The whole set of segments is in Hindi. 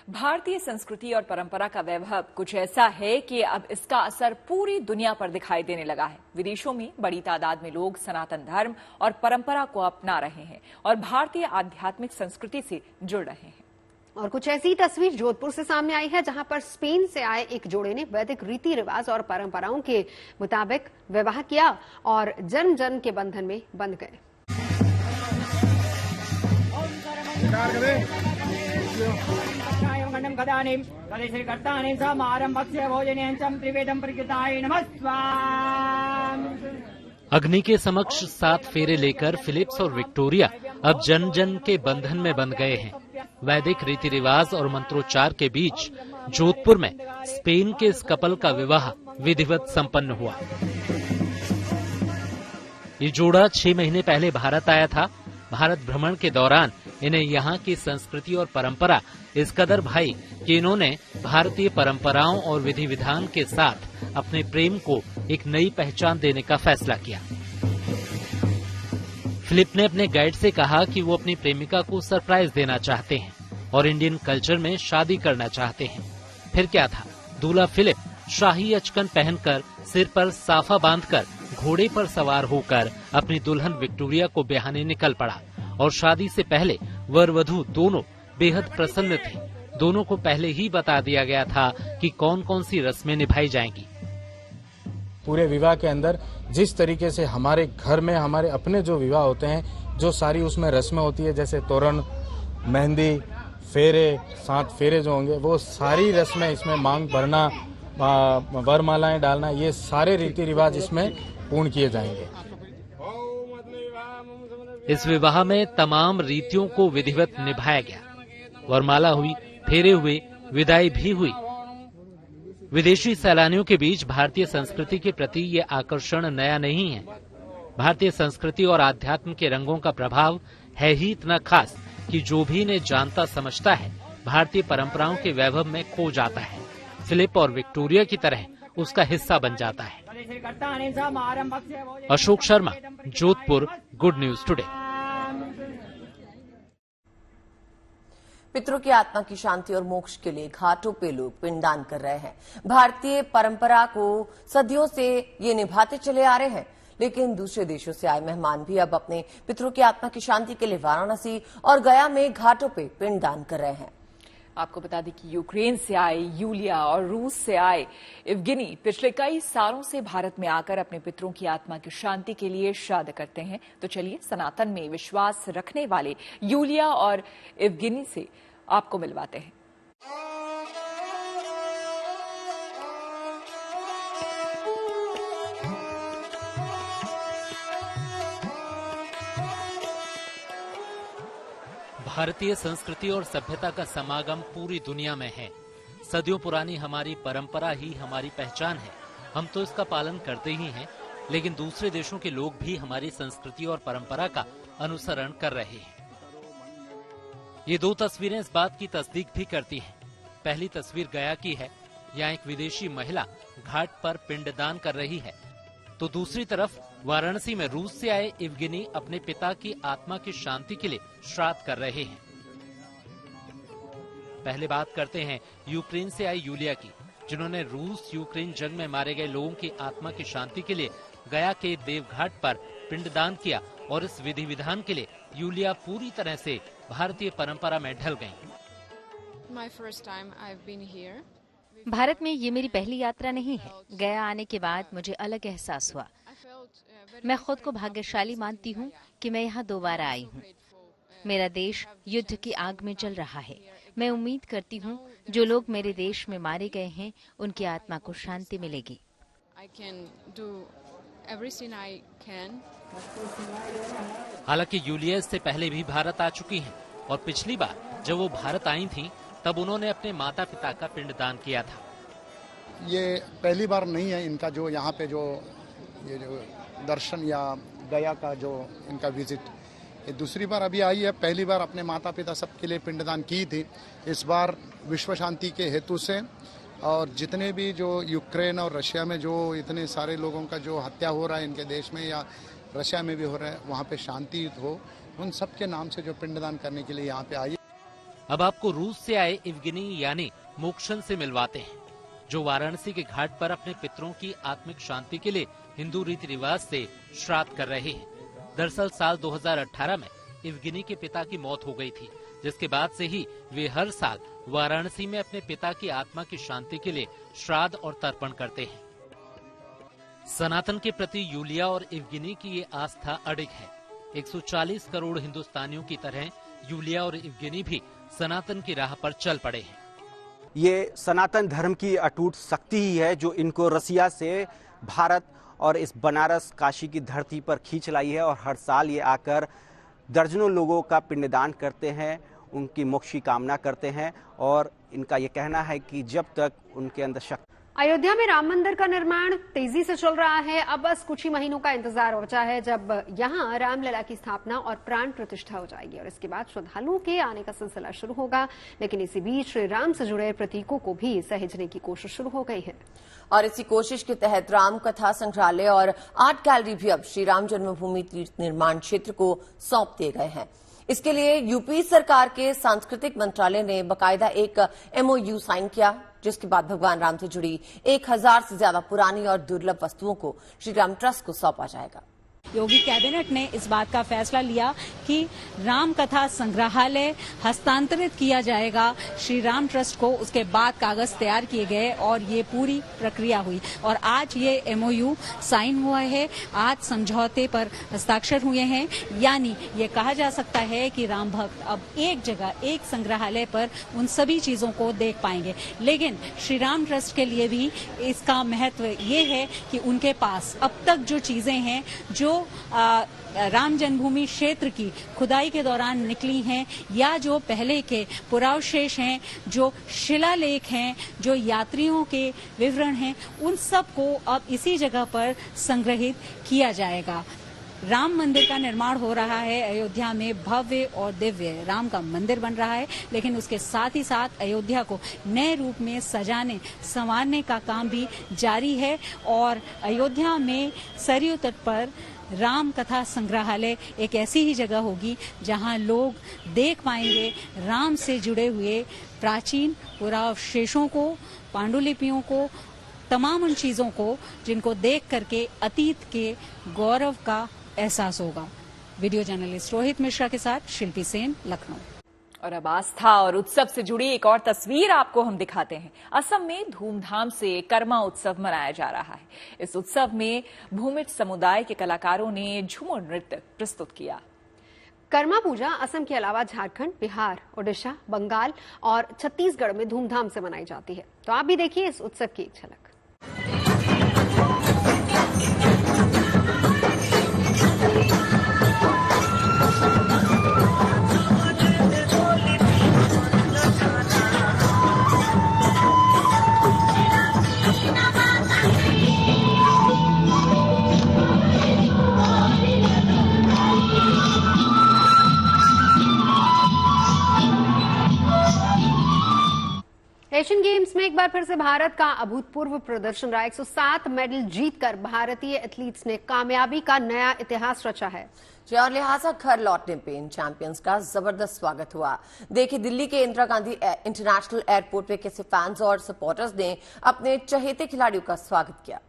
भारतीय संस्कृति और परंपरा का वैभव कुछ ऐसा है कि अब इसका असर पूरी दुनिया पर दिखाई देने लगा है। विदेशों में बड़ी तादाद में लोग सनातन धर्म और परंपरा को अपना रहे हैं और भारतीय आध्यात्मिक संस्कृति से जुड़ रहे हैं। और कुछ ऐसी तस्वीर जोधपुर से सामने आई है, जहां पर स्पेन से आए एक जोड़े ने वैदिक रीति रिवाज और परंपराओं के मुताबिक विवाह किया और जन्म जन्म के बंधन में बंध गए। अग्नि के समक्ष 7 फेरे लेकर फिलिप्स और विक्टोरिया अब जन जन के बंधन में बंध गए हैं। वैदिक रीति रिवाज और मंत्रोच्चार के बीच जोधपुर में स्पेन के इस कपल का विवाह विधिवत संपन्न हुआ। ये जोड़ा 6 महीने पहले भारत आया था। भारत भ्रमण के दौरान इन्हें यहाँ की संस्कृति और परंपरा इस कदर भाई कि इन्होंने भारतीय परंपराओं और विधि विधान के साथ अपने प्रेम को एक नई पहचान देने का फैसला किया। फिलिप ने अपने गाइड से कहा कि वो अपनी प्रेमिका को सरप्राइज देना चाहते हैं और इंडियन कल्चर में शादी करना चाहते हैं। फिर क्या था, दूल्हा फिलिप शाही अचकन पहनकर, सिर पर साफा बांधकर, घोड़े पर सवार होकर अपनी दुल्हन विक्टोरिया को ब्याहने निकल पड़ा और शादी से पहले वर वधू दोनों बेहद प्रसन्न थे। दोनों को पहले ही बता दिया गया था कि कौन कौन सी रस्में निभाई जाएंगी। पूरे विवाह के अंदर जिस तरीके से हमारे घर में हमारे अपने जो विवाह होते हैं, जो सारी उसमें रस्में होती है, जैसे तोरण, मेहंदी, फेरे, 7 फेरे जो होंगे, वो सारी रस्में इसमें, मांग भरना, वरमालाएं डालना, ये सारे रीति रिवाज इसमें पूर्ण किए जाएंगे। इस विवाह में तमाम रीतियों को विधिवत निभाया गया। वरमाला हुई, फेरे हुए, विदाई भी हुई। विदेशी सैलानियों के बीच भारतीय संस्कृति के प्रति ये आकर्षण नया नहीं है। भारतीय संस्कृति और आध्यात्म के रंगों का प्रभाव है ही इतना खास कि जो भी इन्हें जानता समझता है, भारतीय परंपराओं के वैभव में खो जाता है। फिलिप और विक्टोरिया की तरह उसका हिस्सा बन जाता है। Ashok Sharma, Jodhpur, good news today. पितरों की आत्मा की शांति और मोक्ष के लिए घाटों पे लोग पिंडदान कर रहे हैं। भारतीय परंपरा को सदियों से ये निभाते चले आ रहे हैं, लेकिन दूसरे देशों से आए मेहमान भी अब अपने पितरों की आत्मा की शांति के लिए वाराणसी और गया में घाटों पे पिंडदान कर रहे हैं। आपको बता दें कि यूक्रेन से आए यूलिया और रूस से आए इवगिनी पिछले कई सालों से भारत में आकर अपने पितरों की आत्मा की शांति के लिए श्राद्ध करते हैं। तो चलिए सनातन में विश्वास रखने वाले यूलिया और इवगिनी से आपको मिलवाते हैं। भारतीय संस्कृति और सभ्यता का समागम पूरी दुनिया में है। सदियों पुरानी हमारी परंपरा ही हमारी पहचान है। हम तो इसका पालन करते ही हैं, लेकिन दूसरे देशों के लोग भी हमारी संस्कृति और परंपरा का अनुसरण कर रहे हैं। ये 2 तस्वीरें इस बात की तस्दीक भी करती हैं। पहली तस्वीर गया की है। यहाँ एक विदेशी महिला घाट पर पिंडदान कर रही है, तो दूसरी तरफ वाराणसी में रूस से आए इवगिनी अपने पिता की आत्मा की शांति के लिए श्राद्ध कर रहे हैं। पहले बात करते हैं यूक्रेन से आई यूलिया की, जिन्होंने रूस यूक्रेन जंग में मारे गए लोगों की आत्मा की शांति के लिए गया के देवघाट पर पिंडदान किया और इस विधि विधान के लिए यूलिया पूरी तरह से भारतीय परंपरा में ढल गईं। भारत में ये मेरी पहली यात्रा नहीं है। गया आने के बाद मुझे अलग एहसास हुआ। मैं खुद को भाग्यशाली मानती हूँ कि मैं यहाँ दोबारा आई हूँ। मेरा देश युद्ध की आग में जल रहा है। मैं उम्मीद करती हूँ जो लोग मेरे देश में मारे गए हैं, उनकी आत्मा को शांति मिलेगी। हालांकि यूलिया इससे पहले भी भारत आ चुकी हैं और पिछली बार जब वो भारत आई थीं, तब उन्होंने अपने माता पिता का पिंडदान किया था। ये पहली बार नहीं है इनका जो यहाँ पे जो ये जो दर्शन या गया का जो इनका विजिट, ये दूसरी बार अभी आई है। पहली बार अपने माता पिता सबके लिए पिंडदान की थी। इस बार विश्व शांति के हेतु से और जितने भी जो यूक्रेन और रशिया में जो इतने सारे लोगों का जो हत्या हो रहा है इनके देश में या रशिया में भी हो रहा है, वहाँ पे शांति हो, उन सब के नाम से जो पिंडदान करने के लिए यहाँ पे आई। अब आपको रूस से आए इवगिनी यानी मोक्षन से मिलवाते हैं, जो वाराणसी के घाट पर अपने पितरों की आत्मिक शांति के लिए हिंदू रीति रिवाज से श्राद्ध कर रहे हैं। दरअसल साल 2018 में इवगिनी के पिता की मौत हो गई थी, जिसके बाद से ही वे हर साल वाराणसी में अपने पिता की आत्मा की शांति के लिए श्राद्ध और तर्पण करते हैं। सनातन के प्रति यूलिया और इवगिनी की ये आस्था अडिग है। 140 करोड़ हिंदुस्तानियों की तरह यूलिया और इवगिनी भी सनातन की राह पर चल पड़े हैं। ये सनातन धर्म की अटूट शक्ति ही है जो इनको रसिया से भारत और इस बनारस काशी की धरती पर खींच लाई है, और हर साल ये आकर दर्जनों लोगों का पिंडदान करते हैं, उनकी मोक्ष की कामना करते हैं, और इनका ये कहना है कि जब तक उनके अंदर शक्ति। अयोध्या में राम मंदिर का निर्माण तेजी से चल रहा है। अब बस कुछ ही महीनों का इंतजार बचा है जब यहां रामलला की स्थापना और प्राण प्रतिष्ठा हो जाएगी, और इसके बाद श्रद्धालुओं के आने का सिलसिला शुरू होगा। लेकिन इसी बीच श्री राम से जुड़े प्रतीकों को भी सहेजने की कोशिश शुरू हो गई है, और इसी कोशिश के तहत राम कथा संग्रहालय और आर्ट गैलरी भी अब श्री राम जन्मभूमि तीर्थ निर्माण क्षेत्र को सौंप दिए गए हैं। इसके लिए यूपी सरकार के सांस्कृतिक मंत्रालय ने बकायदा एक MOU साइन किया, जिसके बाद भगवान राम से जुड़ी 1000 से ज्यादा पुरानी और दुर्लभ वस्तुओं को श्री राम ट्रस्ट को सौंपा जाएगा। योगी कैबिनेट ने इस बात का फैसला लिया कि राम कथा संग्रहालय हस्तांतरित किया जाएगा श्री राम ट्रस्ट को। उसके बाद कागज तैयार किए गए और ये पूरी प्रक्रिया हुई, और आज ये MOU साइन हुआ है, आज समझौते पर हस्ताक्षर हुए हैं। यानी ये कहा जा सकता है कि राम भक्त अब एक जगह, एक संग्रहालय पर उन सभी चीजों को देख पाएंगे। लेकिन श्री राम ट्रस्ट के लिए भी इसका महत्व ये है कि उनके पास अब तक जो चीजें हैं, जो राम जन्मभूमि क्षेत्र की खुदाई के दौरान निकली हैं, या जो पहले के पुरावशेष हैं, जो शिलालेख हैं, जो यात्रियों के विवरण हैं, उन सब को अब इसी जगह पर संग्रहित किया जाएगा। राम मंदिर का निर्माण हो रहा है अयोध्या में, भव्य और दिव्य राम का मंदिर बन रहा है, लेकिन उसके साथ ही साथ अयोध्या को नए रूप में सजाने संवारने का काम भी जारी है। और अयोध्या में सरयू तट पर राम कथा संग्रहालय एक ऐसी ही जगह होगी जहां लोग देख पाएंगे राम से जुड़े हुए प्राचीन पुरावशेषों को, पांडुलिपियों को, तमाम उन चीजों को जिनको देख करके अतीत के गौरव का एहसास होगा। वीडियो जर्नलिस्ट रोहित मिश्रा के साथ शिल्पी सेन, लखनऊ। और अब आस्था और उत्सव से जुड़ी एक और तस्वीर आपको हम दिखाते हैं। असम में धूमधाम से कर्मा उत्सव मनाया जा रहा है। इस उत्सव में भूमिज समुदाय के कलाकारों ने झूमर नृत्य प्रस्तुत किया। कर्मा पूजा असम के अलावा झारखंड, बिहार, ओडिशा, बंगाल और छत्तीसगढ़ में धूमधाम से मनाई जाती है। तो आप भी देखिए इस उत्सव की एक झलक। एशियन गेम्स में एक बार फिर से भारत का अभूतपूर्व प्रदर्शन रहा। 107 मेडल जीतकर भारतीय एथलीट्स ने कामयाबी का नया इतिहास रचा है। और लिहाजा घर लौटने पे इन चैंपियंस का जबरदस्त स्वागत हुआ। देखिए दिल्ली के इंदिरा गांधी इंटरनेशनल एयरपोर्ट पे कैसे फैंस और सपोर्टर्स ने अपने चहेते खिलाड़ियों का स्वागत किया।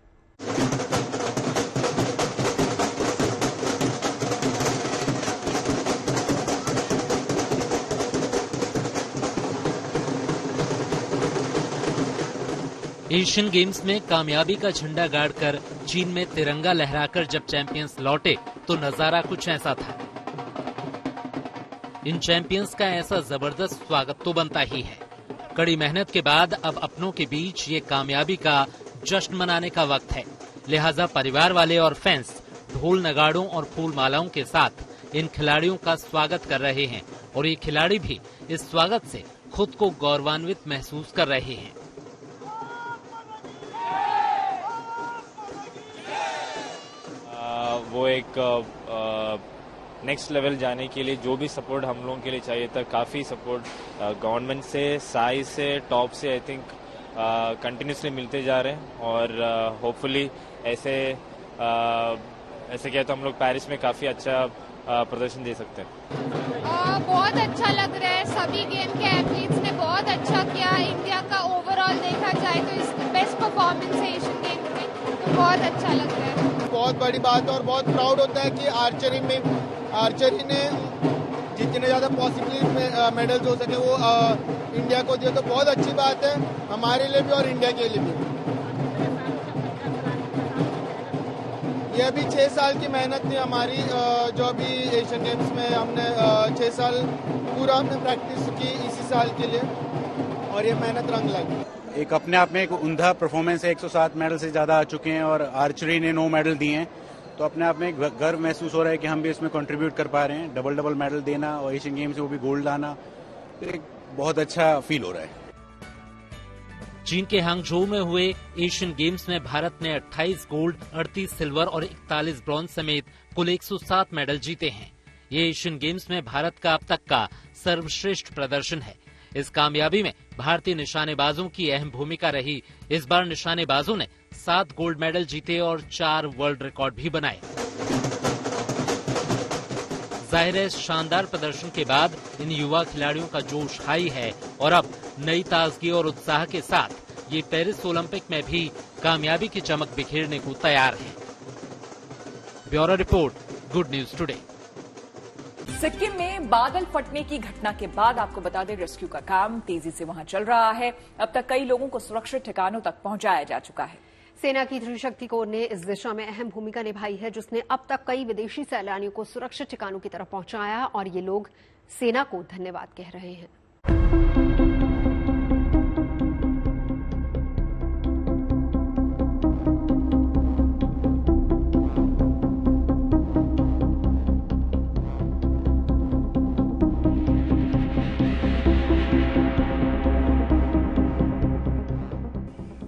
एशियन गेम्स में कामयाबी का झंडा गाड़कर चीन में तिरंगा लहराकर जब चैंपियंस लौटे तो नजारा कुछ ऐसा था। इन चैंपियंस का ऐसा जबरदस्त स्वागत तो बनता ही है। कड़ी मेहनत के बाद अब अपनों के बीच ये कामयाबी का जश्न मनाने का वक्त है। लिहाजा परिवार वाले और फैंस ढोल नगाड़ों और फूल मालाओं के साथ इन खिलाड़ियों का स्वागत कर रहे हैं, और ये खिलाड़ी भी इस स्वागत से खुद को गौरवान्वित महसूस कर रहे हैं। वो एक नेक्स्ट लेवल जाने के लिए जो भी सपोर्ट हम लोगों के लिए चाहिए था, काफ़ी सपोर्ट गवर्नमेंट से, साई से, टॉप से आई थिंक कंटिन्यूसली मिलते जा रहे हैं। और होपफुली ऐसे किया तो हम लोग पेरिस में काफ़ी अच्छा प्रदर्शन दे सकते हैं। बहुत अच्छा लग रहा है। सभी गेम के एथलीट्स ने बहुत अच्छा किया। इंडिया का ओवरऑल देखा जाए तो इस बेस्ट परफॉर्मेंस है एशियन गेम्स में, तो बहुत अच्छा लग रहा है। बहुत बड़ी बात है और बहुत प्राउड होता है कि आर्चरी ने जितने ज़्यादा पॉसिबली मेडल्स हो सके वो इंडिया को दिए, तो बहुत अच्छी बात है हमारे लिए भी और इंडिया के लिए भी। ये अभी 6 साल की मेहनत थी हमारी, जो अभी एशियन गेम्स में हमने 6 साल पूरा हमने प्रैक्टिस की इसी साल के लिए और ये मेहनत रंग लगी। एक अपने आप में एक उम्दा परफॉर्मेंस है। 107 मेडल से ज़्यादा आ चुके हैं और आर्चरी ने 9 मेडल दिए हैं, तो अपने आप में गर्व महसूस हो रहा है कि हम भी इसमें कंट्रीब्यूट कर पा रहे हैं। डबल मेडल देना और एशियन गेम्स में वो भी गोल्ड लाना, एक बहुत अच्छा फील हो रहा है। चीन के हांगझोउ में हुए एशियन गेम्स में भारत ने 28 गोल्ड, 38 सिल्वर और 41 ब्रॉन्ज समेत कुल 107 मेडल जीते हैं। ये एशियन गेम्स में भारत का अब तक का सर्वश्रेष्ठ प्रदर्शन है। इस कामयाबी में भारतीय निशानेबाजों की अहम भूमिका रही। इस बार निशानेबाजों ने 7 गोल्ड मेडल जीते और 4 वर्ल्ड रिकॉर्ड भी बनाए। जाहिर है, शानदार प्रदर्शन के बाद इन युवा खिलाड़ियों का जोश हाई है और अब नई ताजगी और उत्साह के साथ ये पेरिस ओलंपिक में भी कामयाबी की चमक बिखेरने को तैयार है। Bureau report, good news today. Sikkim में बादल फटने की घटना के बाद आपको बता दें, रेस्क्यू का काम तेजी से वहां चल रहा है। अब तक कई लोगों को सुरक्षित ठिकानों तक पहुंचाया जा चुका है। सेना की त्रिशक्ति कोर ने इस दिशा में अहम भूमिका निभाई है, जिसने अब तक कई विदेशी सैलानियों को सुरक्षित ठिकानों की तरफ पहुंचाया और ये लोग सेना को धन्यवाद कह रहे हैं।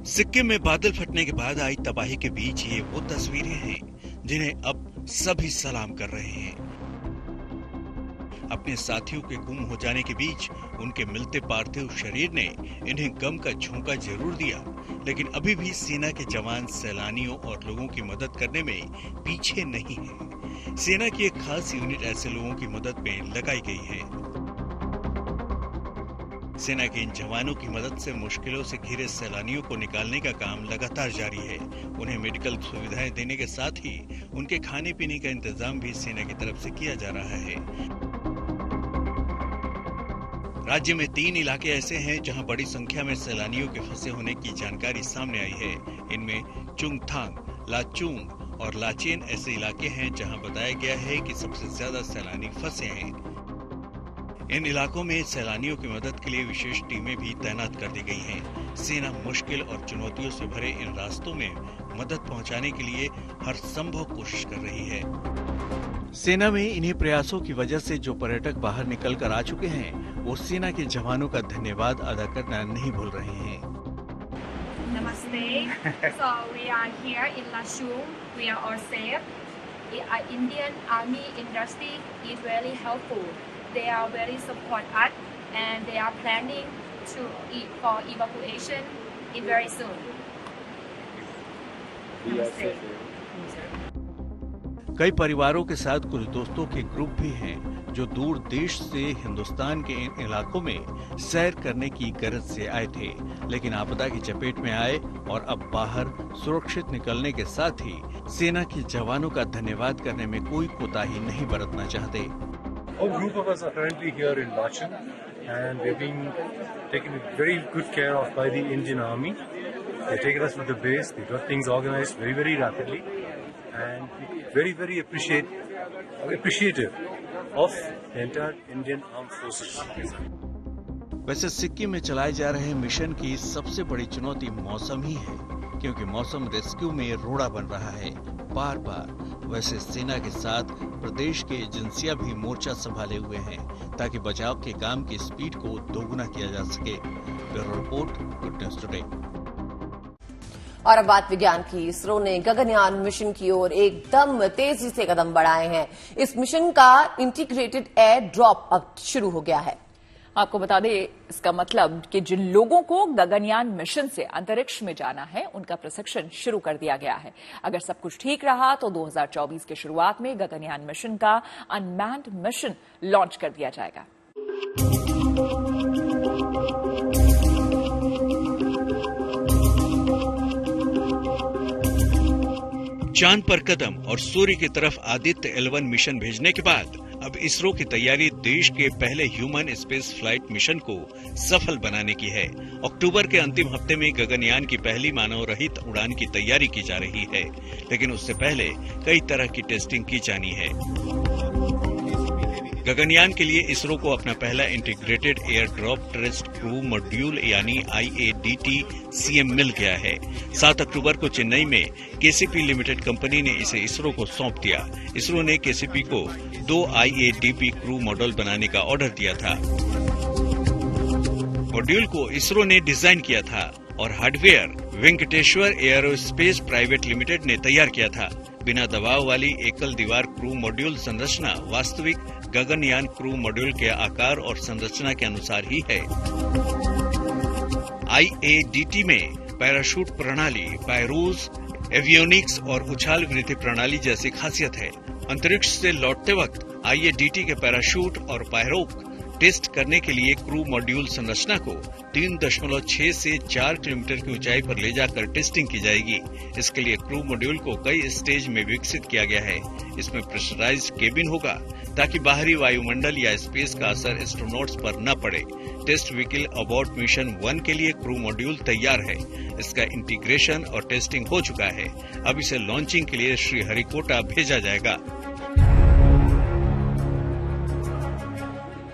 सिक्किम में बादल फटने के बाद आई तबाही के बीच ये वो तस्वीरें हैं जिन्हें अब सभी सलाम कर रहे हैं। अपने साथियों के गुम हो जाने के बीच उनके मिलते पार्थिव शरीर ने इन्हें गम का झोंका जरूर दिया, लेकिन अभी भी सेना के जवान सैलानियों और लोगों की मदद करने में पीछे नहीं है। सेना की एक खास यूनिट ऐसे लोगों की मदद में लगाई गई है। सेना के इन जवानों की मदद से मुश्किलों से घिरे सैलानियों को निकालने का काम लगातार जारी है। उन्हें मेडिकल सुविधाएं देने के साथ ही उनके खाने पीने का इंतजाम भी सेना की तरफ से किया जा रहा है। राज्य में 3 इलाके ऐसे हैं जहां बड़ी संख्या में सैलानियों के फंसे होने की जानकारी सामने आई है। इनमें चुंगथांग, लाचुंग और लाचेन ऐसे इलाके हैं जहां बताया गया है कि सबसे ज्यादा सैलानी फंसे हैं। इन इलाकों में सैलानियों की मदद के लिए विशेष टीमें भी तैनात कर दी गई हैं। सेना मुश्किल और चुनौतियों से भरे इन रास्तों में मदद पहुंचाने के लिए हर संभव कोशिश कर रही है। सेना में इन्हीं प्रयासों की वजह से जो पर्यटक बाहर निकल कर आ चुके हैं, वो सेना के जवानों का धन्यवाद अदा करना नहीं भूल रहे हैं। Namaste. So we are here in Lachung. We are all safe. Indian Army industry is very helpful. They are very support us and they are planning to for evacuation in very soon. Namaste. कई परिवारों के साथ कुछ दोस्तों के ग्रुप भी हैं जो दूर देश से हिंदुस्तान के इन इलाकों में सैर करने की गरज से आए थे, लेकिन आपदा की चपेट में आए और अब बाहर सुरक्षित निकलने के साथ ही सेना के जवानों का धन्यवाद करने में कोई कोताही नहीं बरतना चाहते। A whole group of us are currently here in Lachung and we're being taken very good care of by the Indian Army. They've taken us to the base, they got things organized very, very rapidly and very, very appreciative of the entire Indian Armed Forces. वैसे सिक्किम में चलाए जा रहे मिशन की सबसे बड़ी चुनौती मौसम ही है, क्योंकि मौसम रेस्क्यू में रोड़ा बन रहा है बार बार। वैसे सेना के साथ प्रदेश के एजेंसियां भी मोर्चा संभाले हुए हैं ताकि बचाव के काम की स्पीड को दोगुना किया जा सके। Bureau report, good news today. और अब बात विज्ञान की। इसरो ने गगनयान मिशन की ओर एकदम तेजी से कदम बढ़ाए हैं। इस मिशन का इंटीग्रेटेड एयर ड्रॉप अब शुरू हो गया है। आपको बता दें, इसका मतलब कि जिन लोगों को गगनयान मिशन से अंतरिक्ष में जाना है, उनका प्रशिक्षण शुरू कर दिया गया है। अगर सब कुछ ठीक रहा तो 2024 की शुरुआत में गगनयान मिशन का अनमैन्ड मिशन लॉन्च कर दिया जाएगा। चांद पर कदम और सूर्य की तरफ आदित्य L1 मिशन भेजने के बाद अब इसरो की तैयारी देश के पहले ह्यूमन स्पेस फ्लाइट मिशन को सफल बनाने की है। अक्टूबर के अंतिम हफ्ते में गगनयान की पहली मानव रहित उड़ान की तैयारी की जा रही है, लेकिन उससे पहले कई तरह की टेस्टिंग की जानी है। गगनयान के लिए इसरो को अपना पहला integrated air drop test crew module यानी IADT-CM मिल गया है। 7 अक्टूबर को चेन्नई में KCP लिमिटेड कंपनी ने इसे इसरो को सौंप दिया। इसरो ने KCP को 2 IADP क्रू मॉडल बनाने का ऑर्डर दिया था। मॉड्यूल को इसरो ने डिजाइन किया था और hardware Venkateshwara aerospace private limited ने तैयार किया था। बिना दबाव वाली एकल दीवार क्रू मॉड्यूल संरचना वास्तविक गगनयान क्रू मॉड्यूल के आकार और संरचना के अनुसार ही है। IADT में पैराशूट प्रणाली, पायरोज, एवियोनिक्स और उछाल वृद्धि प्रणाली जैसी खासियत है। अंतरिक्ष से लौटते वक्त IADT के पैराशूट और पायरोक टेस्ट करने के लिए क्रू मॉड्यूल संरचना को 3.6 से 4 किलोमीटर की ऊंचाई पर ले जाकर टेस्टिंग की जाएगी। इसके लिए क्रू मॉड्यूल को कई स्टेज में विकसित किया गया है। इसमें प्रेशराइज्ड केबिन होगा ताकि बाहरी वायुमंडल या स्पेस का असर एस्ट्रोनॉट्स पर न पड़े। टेस्ट व्हीकल अबॉर्ट मिशन 1 के लिए क्रू मॉड्यूल तैयार है। इसका इंटीग्रेशन और टेस्टिंग हो चुका है। अब इसे लॉन्चिंग के लिए श्रीहरिकोटा भेजा जाएगा।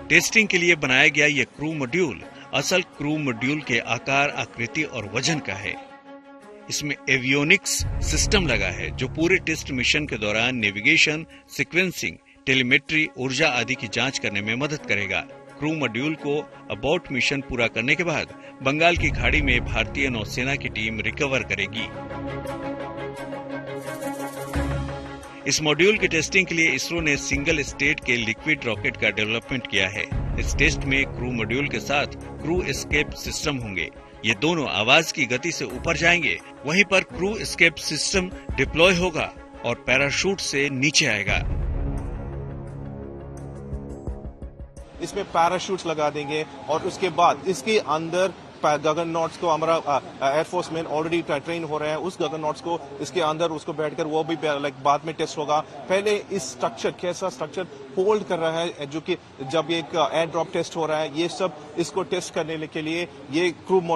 टेस्टिंग के लिए बनाया गया ये क्रू मॉड्यूल असल क्रू मॉड्यूल के आकार, आकृति और वजन का है। इसमें एवियोनिक्स सिस्टम लगा है जो पूरे टेस्ट मिशन के दौरान नेविगेशन, सीक्वेंसिंग, टेलीमेट्री, ऊर्जा आदि की जांच करने में मदद करेगा। क्रू मॉड्यूल को अबॉर्ट मिशन पूरा करने के बाद बंगाल की खाड़ी में भारतीय नौसेना की टीम रिकवर करेगी। इस मॉड्यूल की टेस्टिंग के लिए इसरो ने सिंगल स्टेट के लिक्विड रॉकेट का डेवलपमेंट किया है। इस टेस्ट में क्रू मॉड्यूल के साथ क्रू एस्केप सिस्टम होंगे। ये दोनों आवाज की गति से ऊपर जाएंगे, वहीं पर क्रू एस्केप सिस्टम डिप्लॉय होगा और पैराशूट से नीचे आएगा। इसमें पैराशूट्स लगा देंगे और उसके बाद इसके अंदर गगननॉट्स को हमारा एयरफोर्स मैन ऑलरेडी ट्रेन हो रहे हैं। उस गगननॉट्स को इसके अंदर उसको बैठकर वो भी बाद में टेस्ट होगा। पहले इस स्ट्रक्चर कैसा स्ट्रक्चर होल्ड कर रहा है, जो कि जब एक एयर ड्रॉप टेस्ट हो रहा है, ये सब इसको टेस्ट करने के लिए ये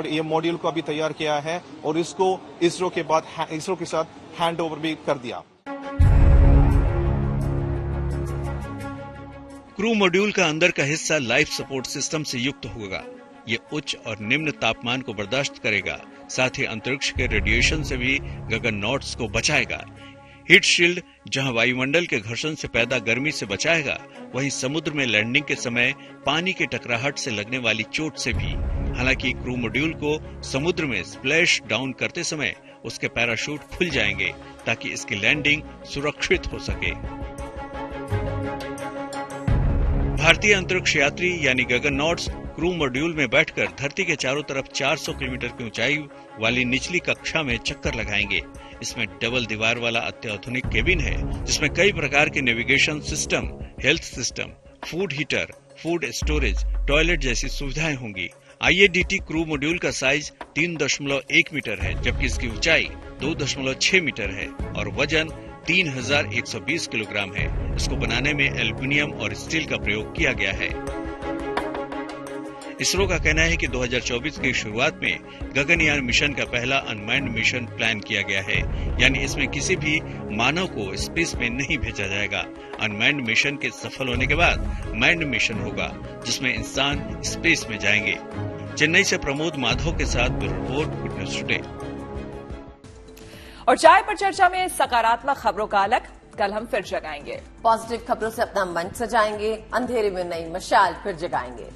ये मॉड्यूल को अभी तैयार किया है और इसको इसरो के साथ हैंड ओवर भी कर दिया। क्रू मॉड्यूल का अंदर का हिस्सा लाइफ सपोर्ट सिस्टम से युक्त होगा। ये उच्च और निम्न तापमान को बर्दाश्त करेगा, साथ ही अंतरिक्ष के रेडिएशन से भी गगननॉट्स को बचाएगा। हीट शील्ड जहां वायुमंडल के घर्षण से पैदा गर्मी से बचाएगा, वहीं समुद्र में लैंडिंग के समय पानी के टकराहट से लगने वाली चोट से भी। हालांकि क्रू मॉड्यूल को समुद्र में स्प्लैश डाउन करते समय उसके पैराशूट खुल जाएंगे ताकि इसकी लैंडिंग सुरक्षित हो सके। भारतीय अंतरिक्ष यात्री यानी गगननॉट्स क्रू मॉड्यूल में बैठकर धरती के चारों तरफ 400 किलोमीटर की ऊंचाई वाली निचली कक्षा में चक्कर लगाएंगे। इसमें डबल दीवार वाला अत्याधुनिक केबिन है जिसमें कई प्रकार के navigation system, health system, food heater, food storage, toilet जैसी सुविधाएं होंगी। IADT क्रू मॉड्यूल का साइज 3.1 मीटर है, जबकि इसकी ऊंचाई 2.6 मीटर है और वजन 3120 किलोग्राम है। इसको बनाने में एल्युमिनियम और स्टील का प्रयोग किया गया है। इसरो का कहना है कि 2024 की शुरुआत में गगनयान मिशन का पहला अनमैन्ड मिशन प्लान किया गया है, यानी इसमें किसी भी मानव को स्पेस में नहीं भेजा जाएगा। अनमैन्ड मिशन के सफल होने के बाद मैन्ड मिशन होगा जिसमें इंसान स्पेस में जाएंगे। चेन्नई से प्रमोद माधव के साथ रिपोर्ट, गुड न्यूज टुडे। और चाय पर चर्चा में सकारात्मक खबरों का अलग कल हम फिर जगाएंगे। पॉजिटिव खबरों से अपना मन सजाएंगे, अंधेरे में नई मशाल फिर जगाएंगे।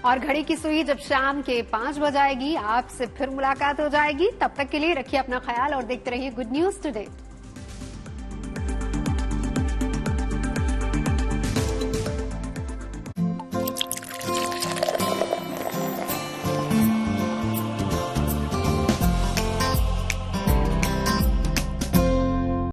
और घड़ी की सुई जब शाम के 5 बजाएगी, आपसे फिर मुलाकात हो जाएगी। तब तक के लिए रखिए अपना ख्याल और देखते रहिए गुड न्यूज टुडे।